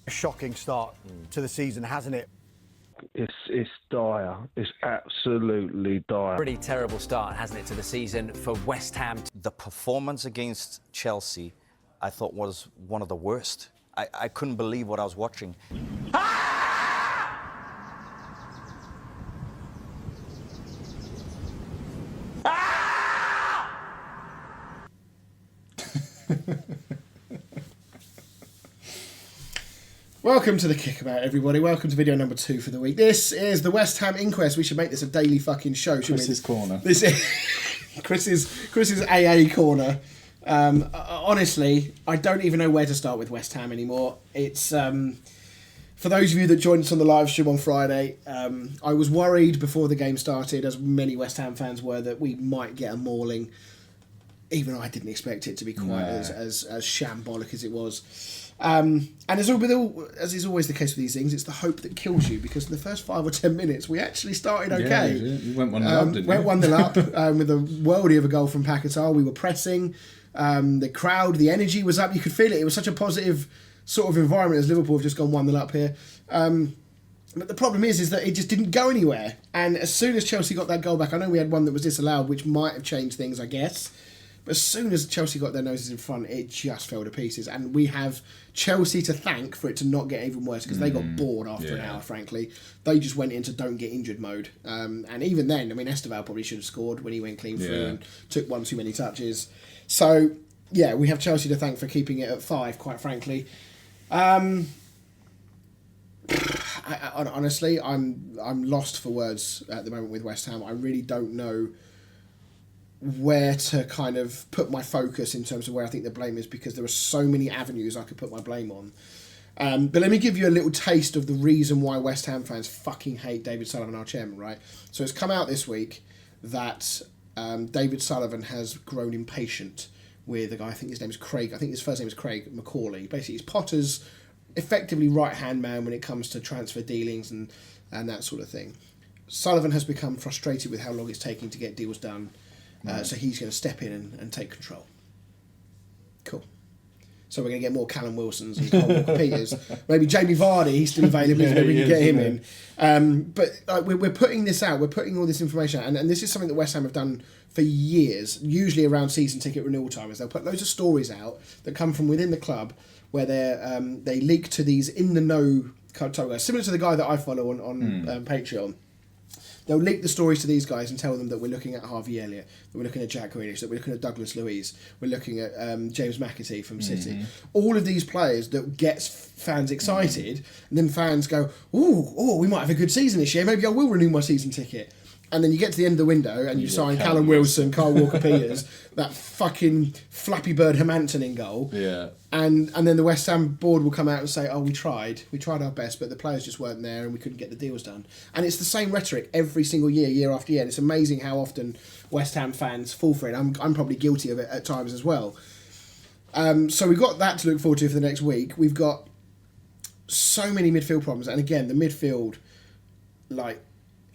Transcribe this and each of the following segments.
A shocking start to the season, hasn't it? It's dire. It's absolutely dire. Pretty terrible start, hasn't it, to the season for West Ham. The performance against Chelsea, I thought, was one of the worst. I couldn't believe what I was watching. Welcome to the Kickabout, everybody. Welcome to video number 2 for the week. This is the West Ham Inquest. We should make this a daily fucking show, shouldn't Chris's we? Corner. This is Chris's AA Corner. Honestly, I don't even know where to start with West Ham anymore. It's for those of you that joined us on the live stream on Friday, I was worried before the game started, as many West Ham fans were, that we might get a mauling. Even I didn't expect it to be quite as shambolic as it was. And as is always the case with these things, it's the hope that kills you, because in the first 5 or 10 minutes we actually started okay. Yeah, you went 1-0 up, didn't you? Went 1-0 up with a worldie of a goal from Paquetá. We were pressing. The crowd, the energy was up. You could feel it. It was such a positive sort of environment as Liverpool have just gone 1-0 up here. But the problem is that it just didn't go anywhere. And as soon as Chelsea got that goal back, I know we had one that was disallowed, which might have changed things, I guess. But as soon as Chelsea got their noses in front, it just fell to pieces. And we have Chelsea to thank for it to not get even worse, because they got bored after an hour, frankly. They just went into don't get injured mode. And even then, I mean, Esteval probably should have scored when he went clean through and took one too many touches. So, yeah, we have Chelsea to thank for keeping it at 5, quite frankly. Honestly, I'm lost for words at the moment with West Ham. I really don't know where to kind of put my focus in terms of where I think the blame is, because there are so many avenues I could put my blame on. But let me give you a little taste of the reason why West Ham fans fucking hate David Sullivan, our chairman, right? So it's come out this week that David Sullivan has grown impatient with a guy, I think his name is Craig, I think his first name is Craig Macaulay. Basically, he's Potter's effectively right-hand man when it comes to transfer dealings and that sort of thing. Sullivan has become frustrated with how long it's taking to get deals done. So he's going to step in and take control. Cool. So we're going to get more Callum Wilsons and Cole Walker-Peters. Maybe Jamie Vardy, he's still available, so we can get him in. But we're putting this out, we're putting all this information out, and this is something that West Ham have done for years, usually around season ticket renewal time, is they'll put loads of stories out that come from within the club where they leak to these in-the-know type guys, similar to the guy that I follow on Patreon. They'll leak the stories to these guys and tell them that we're looking at Harvey Elliott, that we're looking at Jack Grealish, that we're looking at Douglas Luiz, we're looking at James McAtee from City. All of these players that gets fans excited, and then fans go, oh, we might have a good season this year, maybe I will renew my season ticket. And then you get to the end of the window and you sign Callum Wilson, Kyle Walker-Peters, that fucking Flappy Bird Hermanton in goal. Yeah. And then the West Ham board will come out and say, we tried our best, but the players just weren't there and we couldn't get the deals done. And it's the same rhetoric every single year after year. And it's amazing how often West Ham fans fall for it. I'm probably guilty of it at times as well. So we've got that to look forward to for the next week. We've got so many midfield problems. And again, the midfield,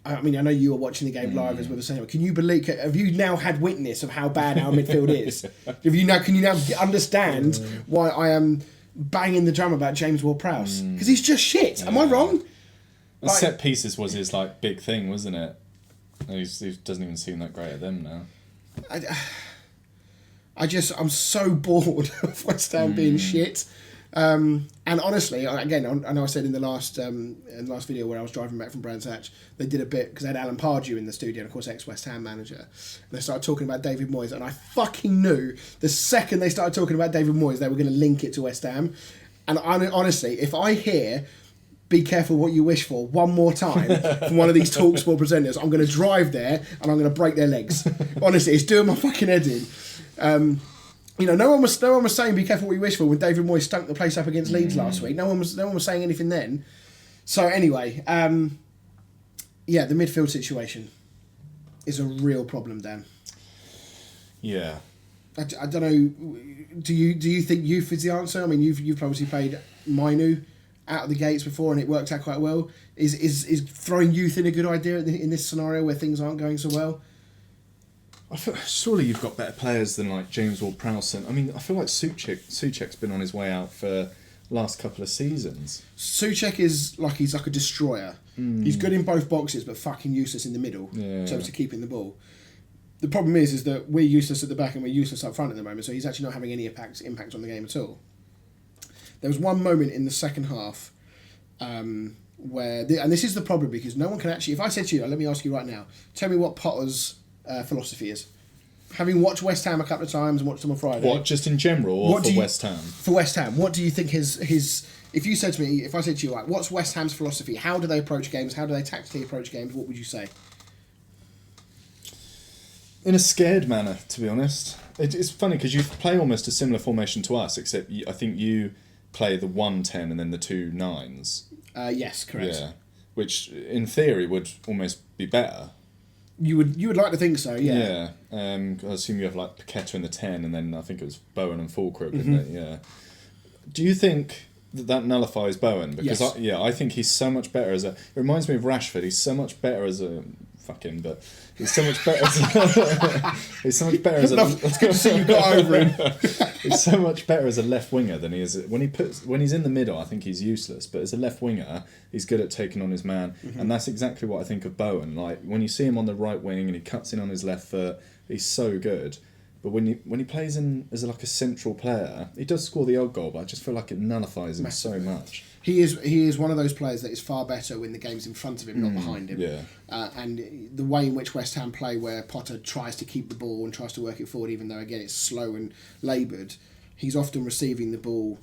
I mean, I know you were watching the game live as we were saying. Can you believe? Have you now had witness of how bad our midfield is? Can you now understand why I am banging the drum about James Ward-Prowse? Because he's just shit. Am I wrong? Set pieces was his big thing, wasn't it? He doesn't even seem that great at them now. I'm so bored of West Ham being shit. And honestly, again, I know I said in the last video where I was driving back from Brands Hatch, they did a bit, because they had Alan Pardew in the studio, and of course ex-West Ham manager, and they started talking about David Moyes, and I fucking knew the second they started talking about David Moyes they were going to link it to West Ham. And honestly, if I hear "be careful what you wish for" one more time from one of these TalkSport presenters, I'm going to drive there and I'm going to break their legs. Honestly, it's doing my fucking head in. No one was saying "be careful what you wish for" when David Moyes stunk the place up against Leeds last week. No one was saying anything then. So anyway, the midfield situation is a real problem, Dan. Yeah. I don't know. Do you think youth is the answer? I mean, you've obviously played Mainu out of the gates before, and it worked out quite well. Is throwing youth in a good idea in this scenario where things aren't going so well? I feel surely you've got better players than James Ward-Prowse. I mean, I feel like Souček's been on his way out for last couple of seasons. Souček is he's like a destroyer. He's good in both boxes, but fucking useless in the middle. Yeah. So to keeping the ball. The problem is that we're useless at the back and we're useless up front at the moment. So he's actually not having any impact on the game at all. There was one moment in the second half where, and this is the problem because no one can actually. If I said to you, let me ask you right now, tell me what Potter's philosophy is. Having watched West Ham a couple of times and watched them on Friday. What, just in general, or for West Ham? For West Ham, what do you think his? If you said to me, if I said to you, like, what's West Ham's philosophy? How do they approach games? How do they tactically approach games? What would you say? In a scared manner, to be honest. It's funny because you play almost a similar formation to us, except I think you play the 1-10 and then the 2 9s. Yes, correct. Yeah, which in theory would almost be better. You would like to think so, yeah. Yeah. I assume you have like Paqueta in the 10, and then I think it was Bowen and Fulcrum, isn't it? Yeah. Do you think that nullifies Bowen? Because Yes. I think he's so much better as a. It reminds me of Rashford. He's so much better as a. But he's so much better as a. He's so much better as a. It's good to see you got over him. He's so much better as a left winger than he is when he's in the middle. I think he's useless, but as a left winger, he's good at taking on his man, and that's exactly what I think of Bowen. Like when you see him on the right wing and he cuts in on his left foot, he's so good. But when he plays in as like a central player, he does score the odd goal, but I just feel like it nullifies him so much. He is one of those players that is far better when the game's in front of him, not behind him. Yeah. And the way in which West Ham play, where Potter tries to keep the ball and tries to work it forward, even though again it's slow and laboured, he's often receiving the ball,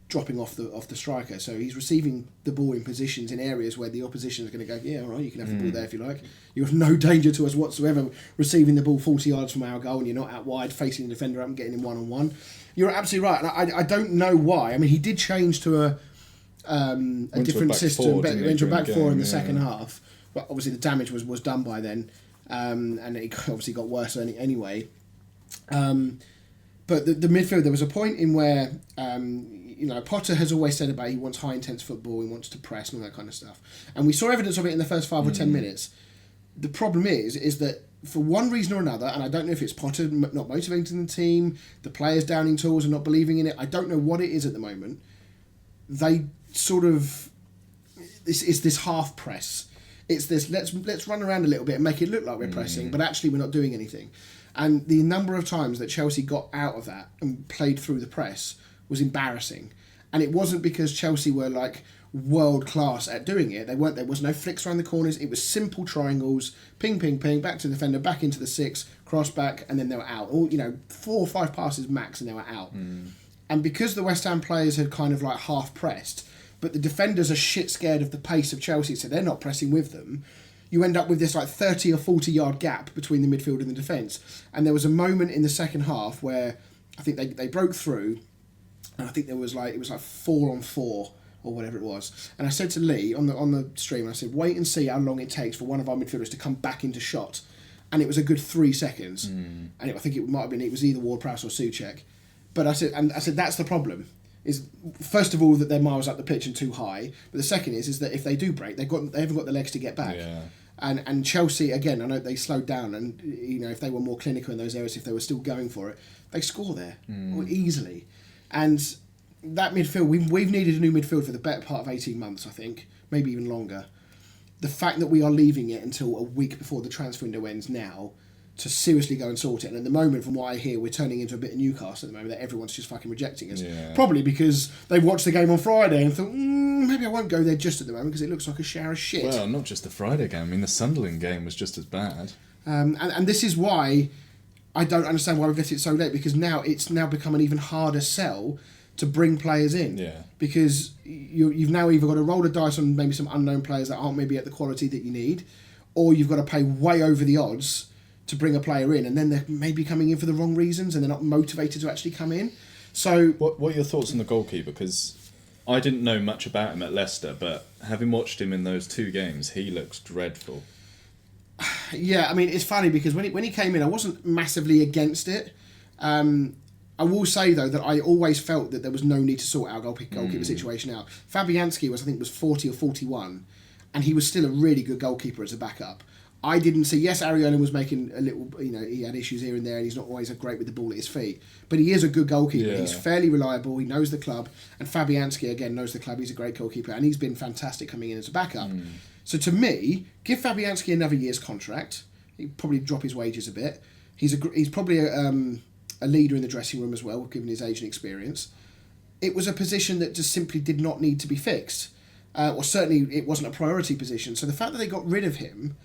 dropping off the striker. So he's receiving the ball in positions in areas where the opposition is going to go, yeah, all right, you can have the ball there if you like. You're of no danger to us whatsoever receiving the ball 40 yards from our goal, and you're not out wide facing the defender up and getting him one-on-one. You're absolutely right. And I don't know why. I mean, he did change to a different system, went to a back four in the second half. But obviously the damage was done by then, and it obviously got worse anyway. But the midfield, there was a point in where Potter has always said about he wants high intense football, he wants to press and all that kind of stuff, and we saw evidence of it in the first 5 or 10 minutes. The problem is that for one reason or another, and I don't know if it's Potter not motivating the team, the players downing tools and not believing in it. I don't know what it is at the moment. They sort of it's this half press. It's this let's run around a little bit and make it look like we're pressing, but actually we're not doing anything. And the number of times that Chelsea got out of that and played through the press was embarrassing. And it wasn't because Chelsea were like world class at doing it. They weren't. There was no flicks around the corners. It was simple triangles, ping, ping, ping, back to the defender, back into the 6, cross back, and then they were out. Or 4 or 5 passes max, and they were out. And because the West Ham players had kind of like half pressed, but the defenders are shit scared of the pace of Chelsea, so they're not pressing with them. You end up with this like 30 or 40 yard gap between the midfield and the defence. And there was a moment in the second half where I think they broke through, and I think it was like 4-on-4 or whatever it was. And I said to Lee on the stream, I said, wait and see how long it takes for one of our midfielders to come back into shot. And it was a good 3 seconds. And I think it might have been, it was either Ward-Prowse or Souček. But I said that's the problem. Is first of all that they're miles up the pitch and too high, but the second is that if they do break, they haven't got the legs to get back. Yeah. And Chelsea, again, I know they slowed down, and if they were more clinical in those areas, if they were still going for it, they score there easily. And that midfield, we've needed a new midfield for the better part of 18 months, I think, maybe even longer. The fact that we are leaving it until a week before the transfer window ends now to seriously go and sort it. And at the moment, from what I hear, we're turning into a bit of Newcastle at the moment, that everyone's just fucking rejecting us. Yeah. Probably because they've watched the game on Friday and thought, maybe I won't go there just at the moment because it looks like a shower of shit. Well, not just the Friday game. I mean, the Sunderland game was just as bad. And this is why I don't understand why we've let it so late, because now it's become an even harder sell to bring players in. Yeah. Because you've now either got to roll the dice on maybe some unknown players that aren't maybe at the quality that you need, or you've got to pay way over the odds to bring a player in, and then they're maybe coming in for the wrong reasons and they're not motivated to actually come in. So what are your thoughts on the goalkeeper? Because I didn't know much about him at Leicester, but having watched him in those 2 games, he looks dreadful. Yeah, I mean, it's funny because when he came in, I wasn't massively against it. I will say, though, that I always felt that there was no need to sort our goalkeeper situation out. Fabianski was 40 or 41, and he was still a really good goalkeeper as a backup. I didn't see. Yes, Areola was making a little. He had issues here and there, and he's not always great with the ball at his feet. But he is a good goalkeeper. Yeah. He's fairly reliable. He knows the club, and Fabianski again knows the club. He's a great goalkeeper, and he's been fantastic coming in as a backup. So to me, give Fabianski another year's contract. He'd probably drop his wages a bit. He's probably a leader in the dressing room as well, given his age and experience. It was a position that just simply did not need to be fixed, or certainly it wasn't a priority position. So the fact that they got rid of him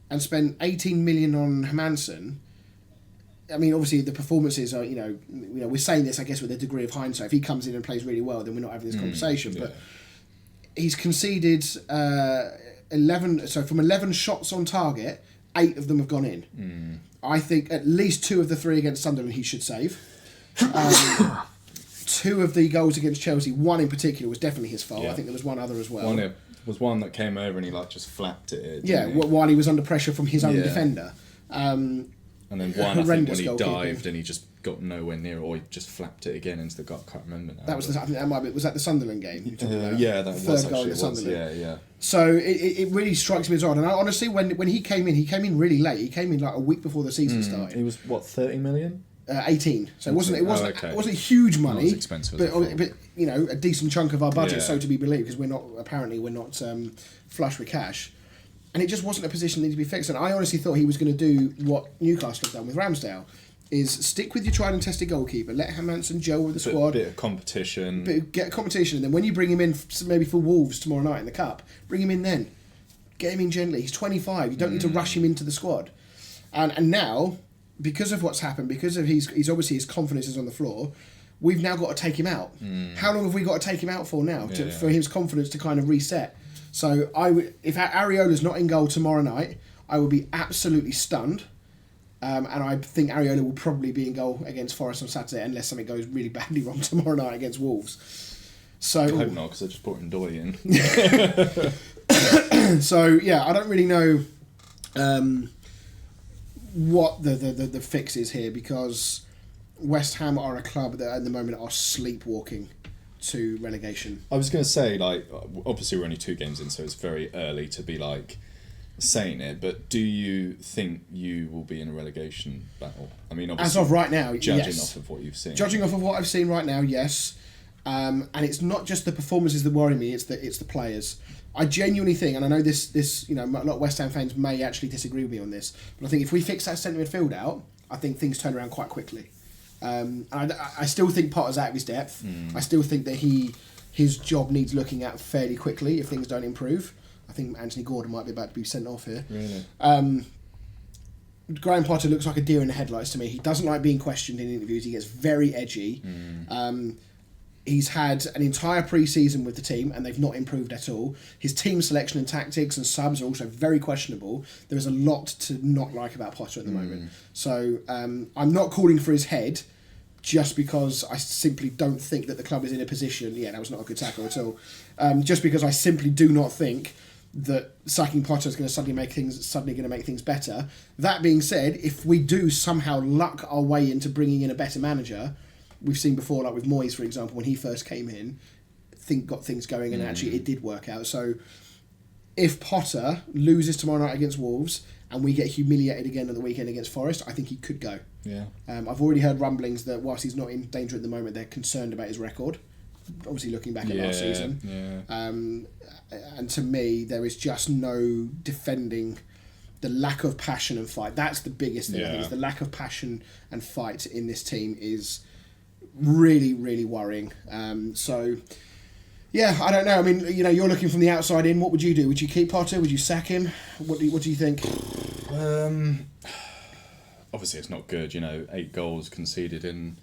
and spent 18 million on Hermansen, I mean, obviously the performances are, we're saying this, I guess, with a degree of hindsight. If he comes in and plays really well, then we're not having this conversation. But he's conceded 11. So from 11 shots on target, 8 of them have gone in. I think at least 2 of the 3 against Sunderland he should save. 2 of the goals against Chelsea, one in particular, was definitely his fault. I think there was one other as well. Was one that came over and he just flapped it. While he was under pressure from his own defender. And then one, I think, when he goalkeeping. dived and he just got nowhere near it, or he just flapped it again into the gut. I can't remember now. I think that might be. Was that the Sunderland game? Yeah, that was third goal actually at Sunderland. Yeah. So it really strikes me as odd. And I, honestly, when he came in really late. He came in like a week before the season started. He was 30 million. 18. So it wasn't huge money. It was expensive, but a decent chunk of our budget, Yeah. so to be believed, because we're not flush with cash. And it just wasn't a position that needed to be fixed. And I honestly thought he was going to do what Newcastle have done with Ramsdale, is stick with your tried and tested goalkeeper, let Hermansen gel with the squad. A bit of competition. Get a competition, and then when you bring him in, maybe for Wolves tomorrow night in the Cup, bring him in then. Get him in gently. He's 25. You don't need to rush him into the squad. And now, because of what's happened, because of he's obviously his confidence is on the floor, we've now got to take him out. How long have we got to take him out for now for his confidence to kind of reset? So if Areola's not in goal tomorrow night, I would be absolutely stunned. And I think Areola will probably be in goal against Forest on Saturday, unless something goes really badly wrong tomorrow night against Wolves. So I hope not, because I just brought Ndoye in. So yeah, I don't really know what the fix is here, because West Ham are a club that at the moment are sleepwalking to relegation. I was going to say, obviously we're only 2 games in, so it's very early to be saying it, but do you think you will be in a relegation battle? I mean, obviously, as of right now, judging yes. off of what you've seen. Judging off of what I've seen right now, yes. And it's not just the performances that worry me; it's the players. I genuinely think, and I know this, a lot of West Ham fans may actually disagree with me on this, but I think if we fix that centre midfield out, I think things turn around quite quickly. I still think Potter's out of his depth. I still think that his job needs looking at fairly quickly if things don't improve. I think Anthony Gordon might be about to be sent off here. Really? Graham Potter looks like a deer in the headlights to me. He doesn't like being questioned in interviews. He gets very edgy. He's had an entire pre-season with the team and they've not improved at all. His team selection and tactics and subs are also very questionable. There is a lot to not like about Potter at the moment. So I'm not calling for his head, just because I simply don't think that the club is in a position... Yeah, that was not a good tackle at all. Just because I simply do not think that sacking Potter is going to suddenly make things better. That being said, if we do somehow luck our way into bringing in a better manager, we've seen before, like with Moyes, for example, when he first came in, got things going, and actually it did work out. So if Potter loses tomorrow night against Wolves and we get humiliated again at the weekend against Forest, I think he could go. Yeah. I've already heard rumblings that whilst he's not in danger at the moment, they're concerned about his record. Obviously, looking back at last season. And to me, there is just no defending the lack of passion and fight. That's the biggest thing. I think is the lack of passion and fight in this team is really, really worrying. So, yeah, I don't know. I mean, you're looking from the outside in. What would you do? Would you keep Potter? Would you sack him? What do you think? Obviously, it's not good. 8 goals conceded in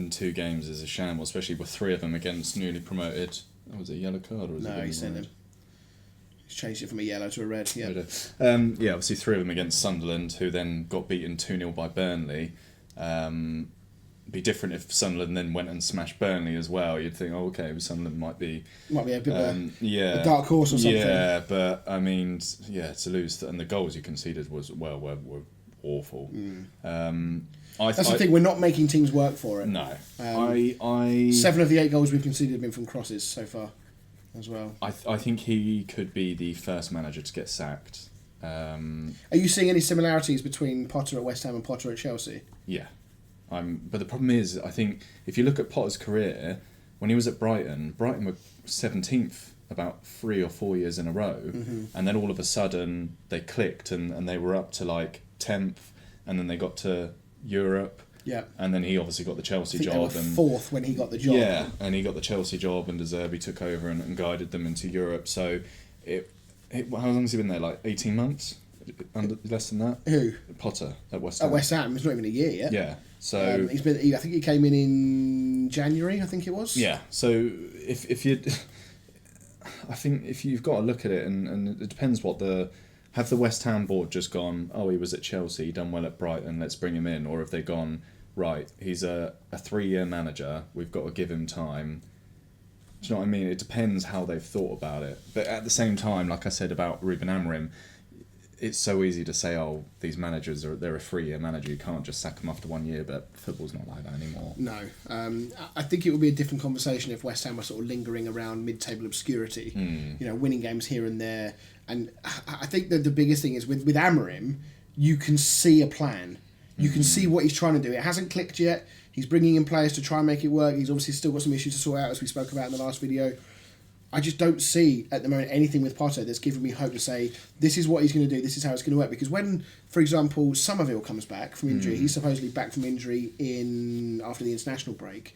2 games is a shambles, especially with 3 of them against newly promoted. Was it a yellow card or was it? No, he sent him. He's changed it from a yellow to a red. Yeah. Obviously 3 of them against Sunderland, who then got beaten 2-0 by Burnley. Be different if Sunderland then went and smashed Burnley as well. You'd think, Sunderland might be a bit a dark horse or something. Yeah, but I mean, to lose and the goals you conceded were awful. That's the thing. We're not making teams work for it. No, 7 of the 8 goals we've conceded have been from crosses so far, as well. I think he could be the first manager to get sacked Are you seeing any similarities between Potter at West Ham and Potter at Chelsea? Yeah. But the problem is, I think, if you look at Potter's career, when he was at Brighton were 17th about 3 or 4 years in a row, and then all of a sudden they clicked and they were up to like 10th, and then they got to Europe. Yeah. And then he obviously got the Chelsea I think job. they were and fourth when he got the job. Yeah, and he got the Chelsea job, and De Zerbi took over and guided them into Europe. So, how long has he been there? Like 18 months? Less than that? Who? Potter at West Ham. At West Ham, it's not even a year yet. Yeah. So I think he came in January, I think it was. Yeah. So if you, I think if you've got to look at it, and it depends what have the West Ham board just gone, oh, he was at Chelsea, he done well at Brighton, let's bring him in, or have they gone, right, he's a 3-year manager, we've got to give him time. Do you know what I mean? It depends how they've thought about it. But at the same time, like I said about Ruben Amorim, it's so easy to say, oh, these managers they're a 3-year manager. You can't just sack them after 1 year. But football's not like that anymore. No, I think it would be a different conversation if West Ham were sort of lingering around mid-table obscurity. You know, winning games here and there. And I think that the biggest thing is with Amorim, you can see a plan. You can see what he's trying to do. It hasn't clicked yet. He's bringing in players to try and make it work. He's obviously still got some issues to sort out, as we spoke about in the last video. I just don't see at the moment anything with Potter that's giving me hope to say this is what he's going to do, this is how it's going to work. Because when, for example, Somerville comes back from injury, he's supposedly back from injury after the international break.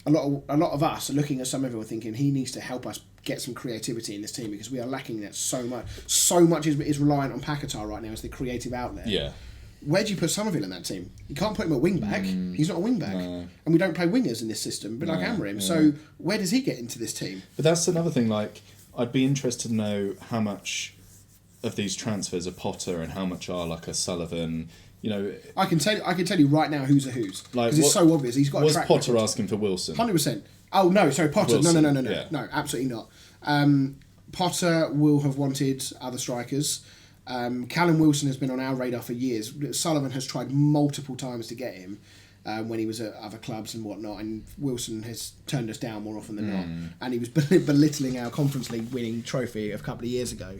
A lot of us are looking at Somerville thinking he needs to help us get some creativity in this team because we are lacking that so much. So much is reliant on Paquetá right now as the creative outlet. Yeah. Where do you put Somerville in that team? You can't put him at wing back. He's not a wing back, and we don't play wingers in this system. But like Amorim, so where does he get into this team? But that's another thing. Like, I'd be interested to know how much of these transfers are Potter and how much are like a Sullivan. You know, I can tell you right now who's a who's like because it's so obvious. He's got. Was a track Potter record. asking for Wilson? 100%. Oh no, sorry, Potter. Wilson, No, yeah. no, absolutely not. Potter will have wanted other strikers. Callum Wilson has been on our radar for years. Sullivan has tried multiple times to get him when he was at other clubs and whatnot, and Wilson has turned us down more often than not. And he was belittling our Conference League winning trophy a couple of years ago.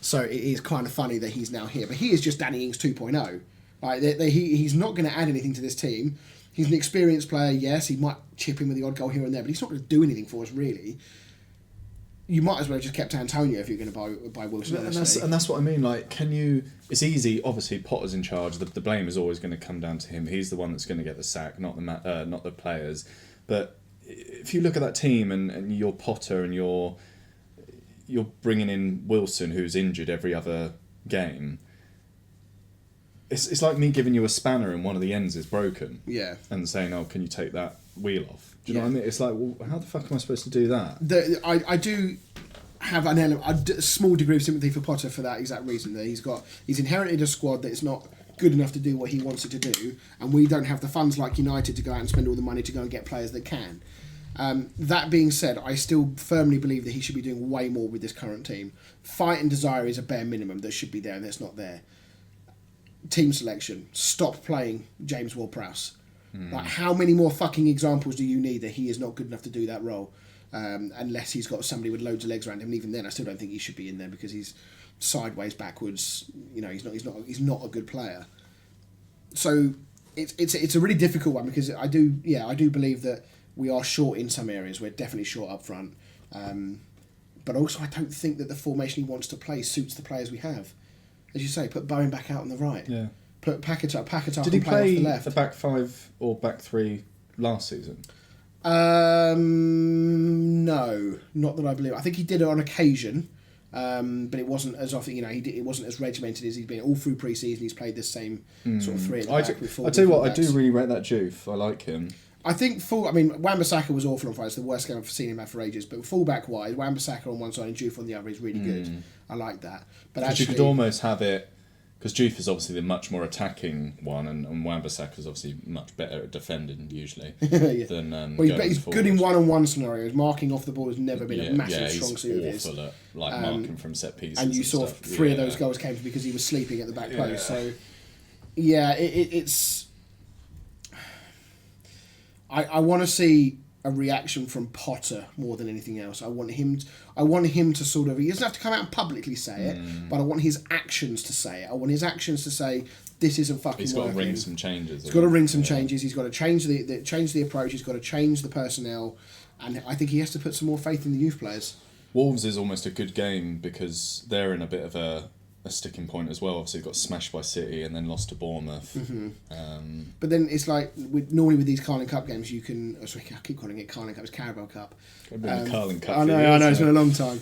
So it is kind of funny that he's now here. But he is just Danny Ings 2.0. Like, he's not going to add anything to this team. He's an experienced player, yes. He might chip in with the odd goal here and there, but he's not going to do anything for us, really. You might as well have just kept Antonio if you're going to buy Wilson. And that's what I mean. Like, can you? It's easy. Obviously, Potter's in charge. The blame is always going to come down to him. He's the one that's going to get the sack, not the players. But if you look at that team and you're Potter and you're bringing in Wilson, who's injured every other game. It's like me giving you a spanner and one of the ends is broken. Yeah. And saying, oh, can you take that wheel off? Do you know what I mean? It's like, well, how the fuck am I supposed to do that? I do have a small degree of sympathy for Potter for that exact reason. That he's inherited a squad that is not good enough to do what he wants it to do, and we don't have the funds like United to go out and spend all the money to go and get players that can. That being said, I still firmly believe that he should be doing way more with this current team. Fight and desire is a bare minimum that should be there, and that's not there. Team selection. Stop playing James Ward-Prowse. Like, how many more fucking examples do you need that he is not good enough to do that role? Unless he's got somebody with loads of legs around him, and even then, I still don't think he should be in there because he's sideways, backwards. You know, he's not a good player. So it's a really difficult one because I do believe that we are short in some areas. We're definitely short up front, but also I don't think that the formation he wants to play suits the players we have. As you say, put Bowen back out on the right. Yeah. Put Paquetá. Did he play off the left. the back five or back three last season? No, not that I believe. I think he did it on occasion, but it wasn't as often. You know, it wasn't as regimented as he's been all through pre-season. He's played the same sort of three at the back with four. I tell you what, I do really rate that Juve. I like him. I think Wan-Bissaka was awful on Friday. It's the worst game I've seen him have for ages. But full-back wise, Wan-Bissaka on one side and Juve on the other is really good. I like that. But actually, you could almost have it because Juve is obviously the much more attacking one, and Wan-Bissaka is obviously much better at defending usually than. He's good in one-on-one scenarios. Marking off the ball has never been a massive strong suit of his. He's awful at marking from set pieces. And you saw three of those goals came because he was sleeping at the back post. So, yeah, it's. I want to see a reaction from Potter more than anything else. I want him to sort of, he doesn't have to come out and publicly say it, but I want his actions to say it. I want his actions to say, this isn't fucking He's working. got to ring some changes. He's got to ring some changes. He's got to change the approach. He's got to change the personnel, and I think he has to put some more faith in the youth players. Wolves is almost a good game because they're in a bit of a sticking point as well. Obviously, got smashed by City and then lost to Bournemouth. But then it's like normally with these Carling Cup games, you can. Oh, sorry, I keep calling it Carling Cup. It's Carabao Cup. Carling Cup. I know. It's been a long time.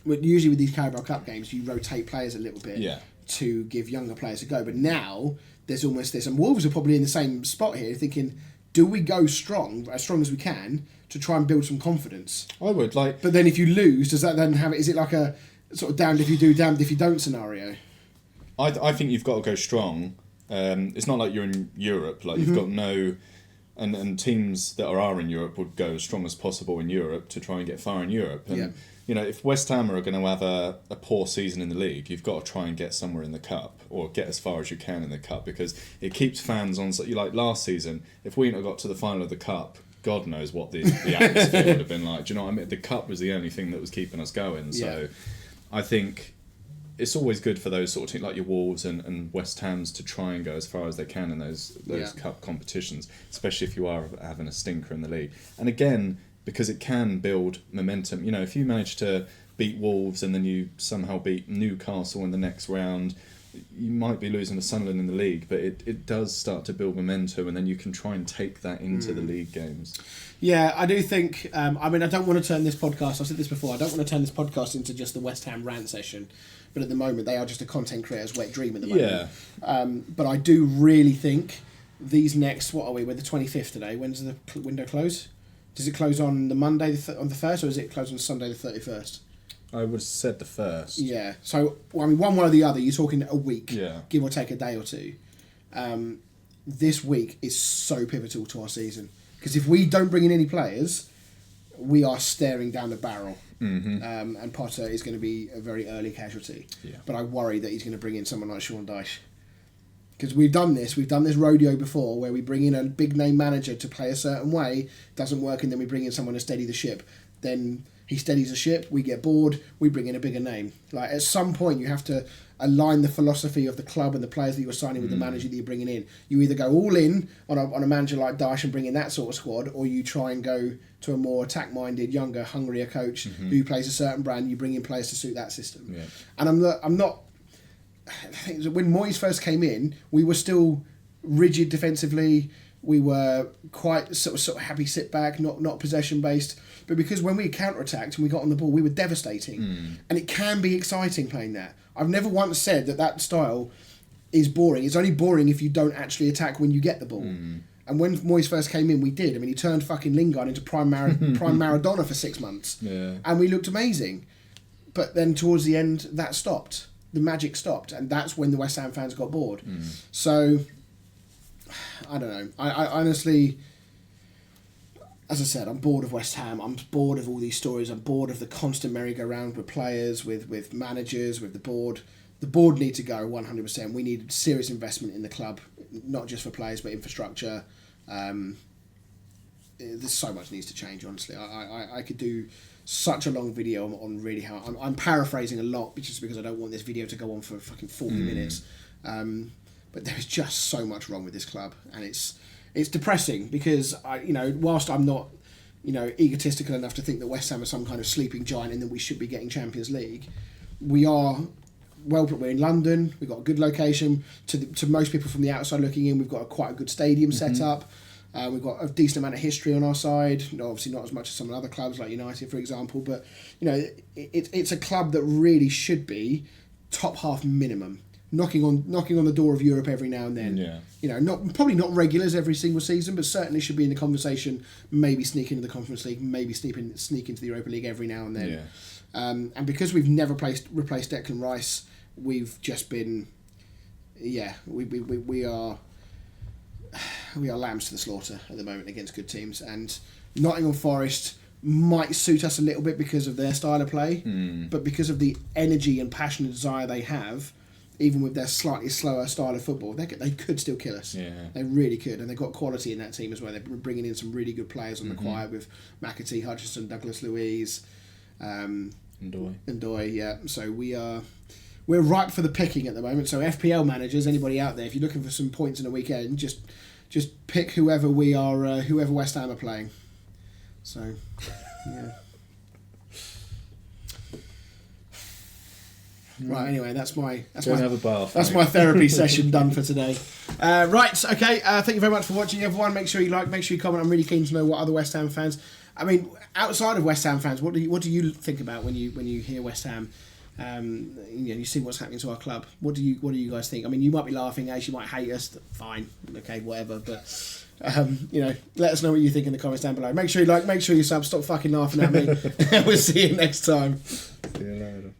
But usually with these Carabao Cup games, you rotate players a little bit to give younger players a go. But now there's almost this, and Wolves are probably in the same spot here, thinking, do we go as strong as we can to try and build some confidence? I would like. But then if you lose, does that then have it? Is it like a sort of damned if you do, damned if you don't scenario? I think you've got to go strong. It's not like you're in Europe. Like you've got no, and teams that are in Europe would go as strong as possible in Europe to try and get far in Europe. And you know, if West Ham are going to have a poor season in the league, you've got to try and get somewhere in the cup or get as far as you can in the cup because it keeps fans on. So, like last season, if we got to the final of the cup, God knows what the atmosphere would have been like. Do you know what I mean? The cup was the only thing that was keeping us going. So I think it's always good for those sort of teams like your Wolves and West Hams to try and go as far as they can in those cup competitions, especially if you are having a stinker in the league. And again, because it can build momentum. You know, if you manage to beat Wolves and then you somehow beat Newcastle in the next round, you might be losing to Sunderland in the league, but it does start to build momentum, and then you can try and take that into the league games. Yeah, I do think. I mean, I don't want to turn this podcast. I've said this before. I don't want to turn this podcast into just the West Ham rant session, but at the moment they are just a content creator's wet dream at the moment. Yeah. But I do really think these next. What are we? We're the 25th today. When's the window close? Does it close on the Monday on the 1st, or is it close on Sunday the 31st? I would have said the 1st. Yeah. So, I mean, one way or the other, you're talking a week, yeah, give or take a day or two. This week is so pivotal to our season. Because if we don't bring in any players, we are staring down the barrel. Mm-hmm. And Potter is going to be a very early casualty. Yeah. But I worry that he's going to bring in someone like Sean Dyche. Because we've done this rodeo before where we bring in a big name manager to play a certain way, doesn't work, and then we bring in someone to steady the ship. Then he steadies the ship, we get bored, we bring in a bigger name. Like at some point you have to align the philosophy of the club and the players that you're signing with the manager that you're bringing in. You either go all in on a manager like Dyche and bring in that sort of squad, or you try and go to a more attack-minded, younger, hungrier coach who plays a certain brand. You bring in players to suit that system. Yeah. And I'm not. I think when Moyes first came in, we were still rigid defensively. We were quite sort of happy sit back, not possession based. But because when we counter-attacked and we got on the ball, we were devastating. And it can be exciting playing that. I've never once said that style is boring. It's only boring if you don't actually attack when you get the ball. And when Moyes first came in, we did. I mean, he turned fucking Lingard into prime Maradona for 6 months. Yeah. And we looked amazing. But then towards the end, that stopped. The magic stopped, and that's when the West Ham fans got bored. So, I don't know. I honestly, as I said, I'm bored of West Ham. I'm bored of all these stories. I'm bored of the constant merry-go-round with players, with managers, with the board. The board need to go 100%. We need serious investment in the club, not just for players, but infrastructure. There's so much needs to change, honestly. I could do such a long video on really how I'm paraphrasing a lot just because I don't want this video to go on for fucking 40 minutes. But there's just so much wrong with this club, and it's depressing because whilst I'm not egotistical enough to think that West Ham are some kind of sleeping giant and that we should be getting Champions League, we're in London. We've got a good location to most people from the outside looking in. We've got quite a good stadium set up. We've got a decent amount of history on our side. Obviously, not as much as some other clubs like United, for example. But it's a club that really should be top half minimum, knocking on the door of Europe every now and then. Yeah. Probably not regulars every single season, but certainly should be in the conversation. Maybe sneak into the Conference League. Maybe sneak into the Europa League every now and then. Yeah. And because we've never replaced Declan Rice, we've just been, we are lambs to the slaughter at the moment against good teams. And Nottingham Forest might suit us a little bit because of their style of play, but because of the energy and passion and desire they have, even with their slightly slower style of football, they could still kill us. Yeah. They really could, and they've got quality in that team as well. They're bringing in some really good players on the quiet with McAtee, Hutchinson, Douglas Luiz, Ndoye. Yeah, so we're ripe for the picking at the moment. So FPL managers, anybody out there, if you're looking for some points in a weekend, just pick whoever whoever West Ham are playing. So, yeah. Right. Anyway, that's my have a bath, that's mate. my therapy session done for today. Right. Okay. Thank you very much for watching, everyone. Make sure you like. Make sure you comment. I'm really keen to know what other West Ham fans. I mean, outside of West Ham fans, what do you think about when you hear West Ham? You see what's happening to our club. What do you guys think? I mean, you might be laughing, as you might hate us. Fine. Okay. Whatever. But let us know what you think in the comments down below. Make sure you like. Make sure you sub. Stop fucking laughing at me. We'll see you next time. See you later.